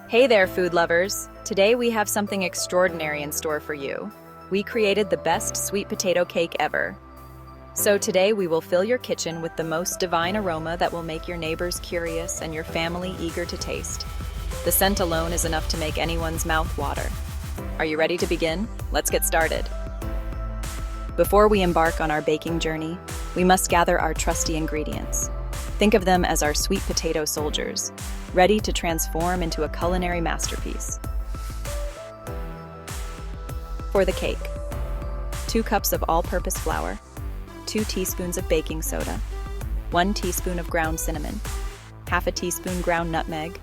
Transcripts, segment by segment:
Hey there, food lovers! Today we have something extraordinary in store for you. We created the best sweet potato cake ever. So today we will fill your kitchen with the most divine aroma that will make your neighbors curious and your family eager to taste. The scent alone is enough to make anyone's mouth water. Are you ready to begin? Let's get started. Before we embark on our baking journey, we must gather our trusty ingredients. Think of them as our sweet potato soldiers, ready to transform into a culinary masterpiece. For the cake, 2 cups of all-purpose flour, 2 teaspoons of baking soda, 1 teaspoon of ground cinnamon, half a teaspoon ground nutmeg,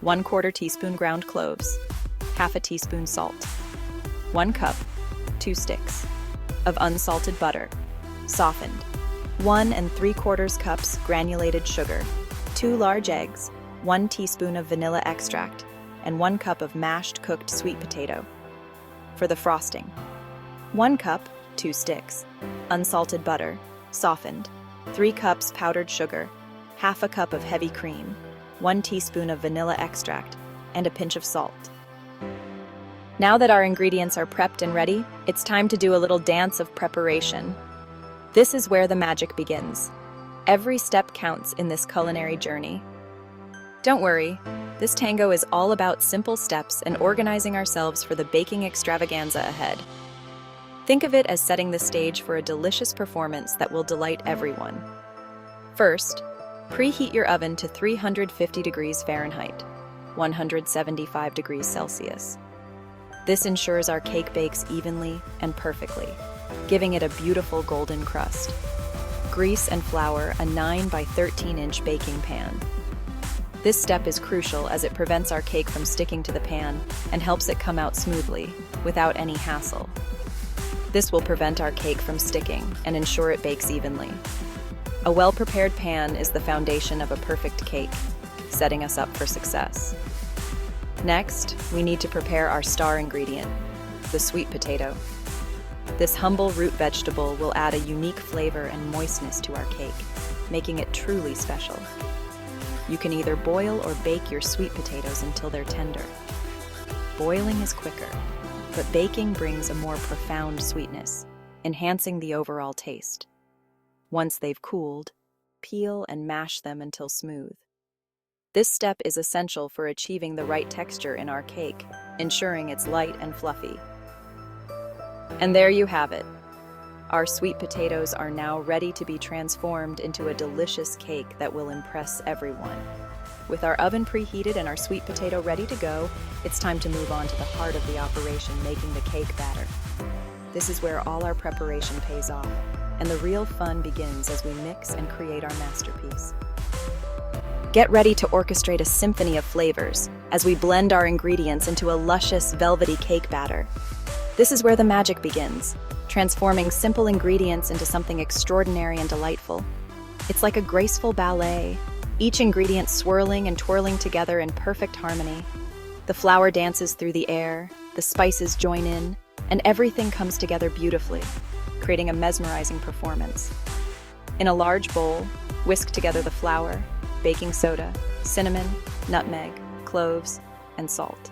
1/4 teaspoon ground cloves, half a teaspoon salt, 1 cup, 2 sticks, of unsalted butter, softened, 1 3/4 cups granulated sugar, 2 large eggs, 1 teaspoon of vanilla extract, and 1 cup of mashed cooked sweet potato. For the frosting, 1 cup, 2 sticks, unsalted butter, softened, 3 cups powdered sugar, half a cup of heavy cream, 1 teaspoon of vanilla extract, and a pinch of salt. Now that our ingredients are prepped and ready, it's time to do a little dance of preparation. This is where the magic begins. Every step counts in this culinary journey. Don't worry, this tango is all about simple steps and organizing ourselves for the baking extravaganza ahead. Think of it as setting the stage for a delicious performance that will delight everyone. First, preheat your oven to 350 degrees Fahrenheit, 175 degrees Celsius. This ensures our cake bakes evenly and perfectly, giving it a beautiful golden crust. Grease and flour a 9 by 13 inch baking pan. This step is crucial as it prevents our cake from sticking to the pan and helps it come out smoothly, without any hassle. This will prevent our cake from sticking and ensure it bakes evenly. A well-prepared pan is the foundation of a perfect cake, setting us up for success. Next, we need to prepare our star ingredient, the sweet potato. This humble root vegetable will add a unique flavor and moistness to our cake, making it truly special. You can either boil or bake your sweet potatoes until they're tender. Boiling is quicker, but baking brings a more profound sweetness, enhancing the overall taste. Once they've cooled, peel and mash them until smooth. This step is essential for achieving the right texture in our cake, ensuring it's light and fluffy. And there you have it. Our sweet potatoes are now ready to be transformed into a delicious cake that will impress everyone. With our oven preheated and our sweet potato ready to go, it's time to move on to the heart of the operation, making the cake batter. This is where all our preparation pays off, and the real fun begins as we mix and create our masterpiece. Get ready to orchestrate a symphony of flavors as we blend our ingredients into a luscious, velvety cake batter. This is where the magic begins, transforming simple ingredients into something extraordinary and delightful. It's like a graceful ballet, each ingredient swirling and twirling together in perfect harmony. The flour dances through the air, the spices join in, and everything comes together beautifully, creating a mesmerizing performance. In a large bowl, whisk together the flour, baking soda, cinnamon, nutmeg, cloves, and salt.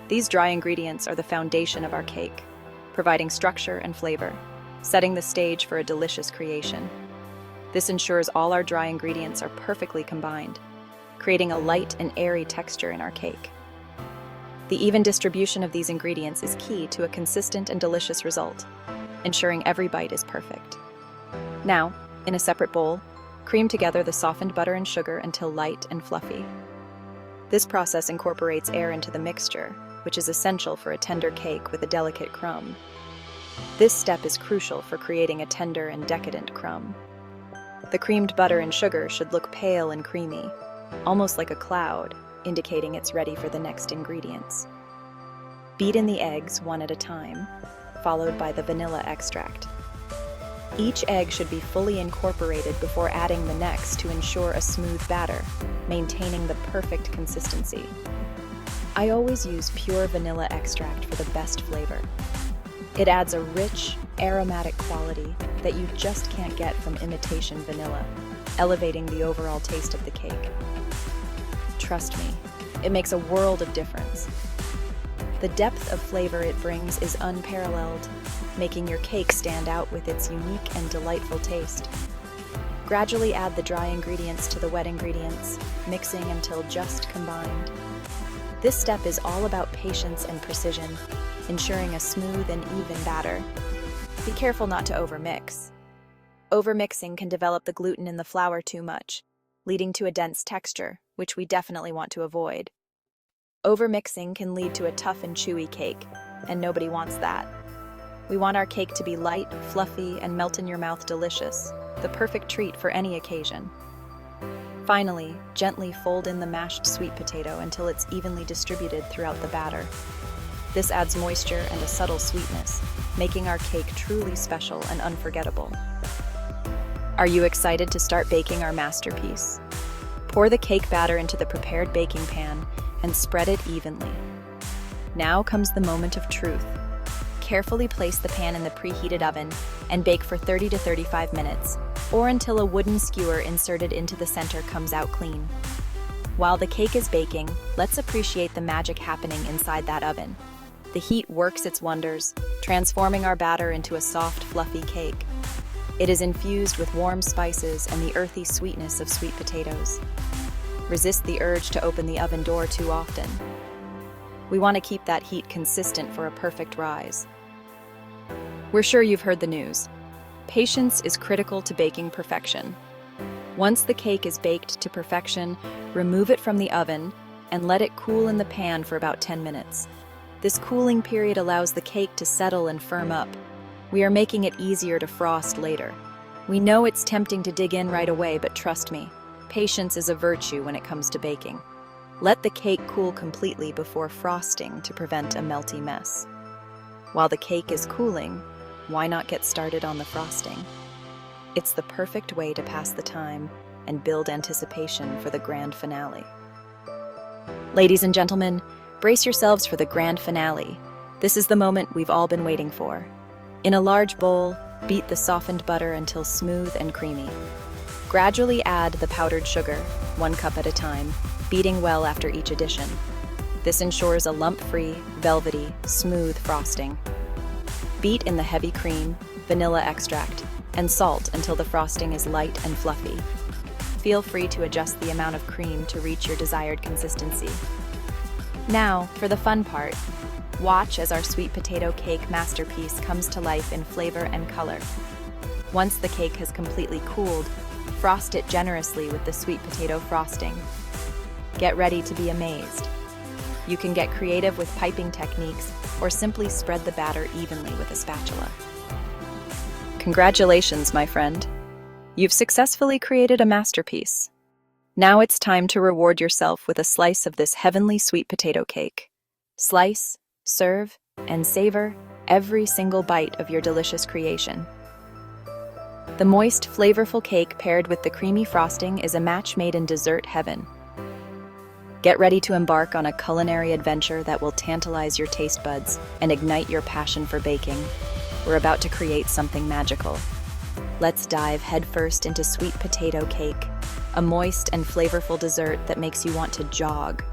These dry ingredients are the foundation of our cake, providing structure and flavor, setting the stage for a delicious creation. This ensures all our dry ingredients are perfectly combined, creating a light and airy texture in our cake. The even distribution of these ingredients is key to a consistent and delicious result, ensuring every bite is perfect. Now, in a separate bowl, cream together the softened butter and sugar until light and fluffy. This process incorporates air into the mixture, which is essential for a tender cake with a delicate crumb. This step is crucial for creating a tender and decadent crumb. The creamed butter and sugar should look pale and creamy, almost like a cloud, indicating it's ready for the next ingredients. Beat in the eggs one at a time, followed by the vanilla extract. Each egg should be fully incorporated before adding the next to ensure a smooth batter, maintaining the perfect consistency. I always use pure vanilla extract for the best flavor. It adds a rich, aromatic quality that you just can't get from imitation vanilla, elevating the overall taste of the cake. Trust me, It makes a world of difference. The depth of flavor it brings is unparalleled, making your cake stand out with its unique and delightful taste. Gradually add the dry ingredients to the wet ingredients, mixing until just combined. This step is all about patience and precision, ensuring a smooth and even batter. Be careful not to overmix. Overmixing can develop the gluten in the flour too much, leading to a dense texture, which we definitely want to avoid. Overmixing can lead to a tough and chewy cake, and nobody wants that. We want our cake to be light, fluffy, and melt-in-your-mouth delicious, the perfect treat for any occasion. Finally, gently fold in the mashed sweet potato until it's evenly distributed throughout the batter. This adds moisture and a subtle sweetness, making our cake truly special and unforgettable. Are you excited to start baking our masterpiece? Pour the cake batter into the prepared baking pan and spread it evenly. Now comes the moment of truth. Carefully place the pan in the preheated oven and bake for 30 to 35 minutes, or until a wooden skewer inserted into the center comes out clean. While the cake is baking, let's appreciate the magic happening inside that oven. The heat works its wonders, transforming our batter into a soft, fluffy cake. It is infused with warm spices and the earthy sweetness of sweet potatoes. Resist the urge to open the oven door too often. We want to keep that heat consistent for a perfect rise. We're sure you've heard the news. Patience is critical to baking perfection. Once the cake is baked to perfection, remove it from the oven and let it cool in the pan for about 10 minutes. This cooling period allows the cake to settle and firm up. We are making it easier to frost later. We know it's tempting to dig in right away, but trust me, patience is a virtue when it comes to baking. Let the cake cool completely before frosting to prevent a melty mess. While the cake is cooling, why not get started on the frosting? It's the perfect way to pass the time and build anticipation for the grand finale. Ladies and gentlemen, brace yourselves for the grand finale. This is the moment we've all been waiting for. In a large bowl, beat the softened butter until smooth and creamy. Gradually add the powdered sugar, 1 cup at a time, beating well after each addition. This ensures a lump-free, velvety, smooth frosting. Beat in the heavy cream, vanilla extract, and salt until the frosting is light and fluffy. Feel free to adjust the amount of cream to reach your desired consistency. Now, for the fun part. Watch as our sweet potato cake masterpiece comes to life in flavor and color. Once the cake has completely cooled, frost it generously with the sweet potato frosting. Get ready to be amazed. You can get creative with piping techniques or simply spread the batter evenly with a spatula. Congratulations, my friend. You've successfully created a masterpiece. Now it's time to reward yourself with a slice of this heavenly sweet potato cake. Slice, serve, and savor every single bite of your delicious creation. The moist, flavorful cake paired with the creamy frosting is a match made in dessert heaven. Get ready to embark on a culinary adventure that will tantalize your taste buds and ignite your passion for baking. We're about to create something magical. Let's dive headfirst into sweet potato cake, a moist and flavorful dessert that makes you want to jog.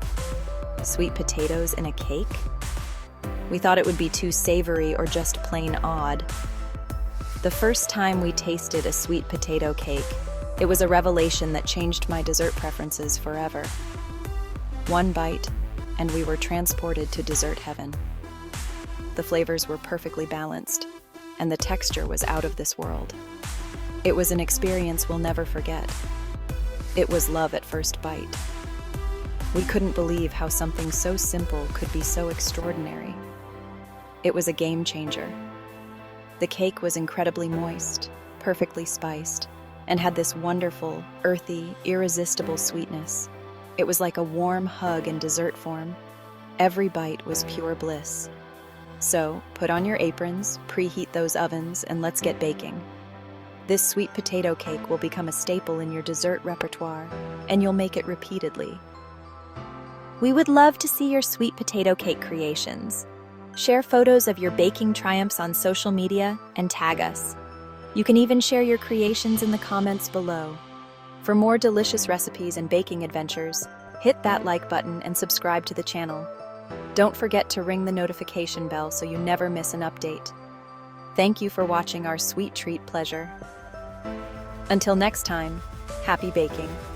Sweet potatoes in a cake? We thought it would be too savory or just plain odd. The first time we tasted a sweet potato cake, it was a revelation that changed my dessert preferences forever. One bite, and we were transported to dessert heaven. The flavors were perfectly balanced, and the texture was out of this world. It was an experience we'll never forget. It was love at first bite. We couldn't believe how something so simple could be so extraordinary. It was a game changer. The cake was incredibly moist, perfectly spiced, and had this wonderful, earthy, irresistible sweetness. It was like a warm hug in dessert form. Every bite was pure bliss. So, put on your aprons, preheat those ovens, and let's get baking. This sweet potato cake will become a staple in your dessert repertoire, and you'll make it repeatedly. We would love to see your sweet potato cake creations. Share photos of your baking triumphs on social media and tag us. You can even share your creations in the comments below. For more delicious recipes and baking adventures, Hit that like button and subscribe to the channel. Don't forget to ring the notification bell so you never miss an update. Thank you for watching our sweet treat pleasure. Until next time, happy baking.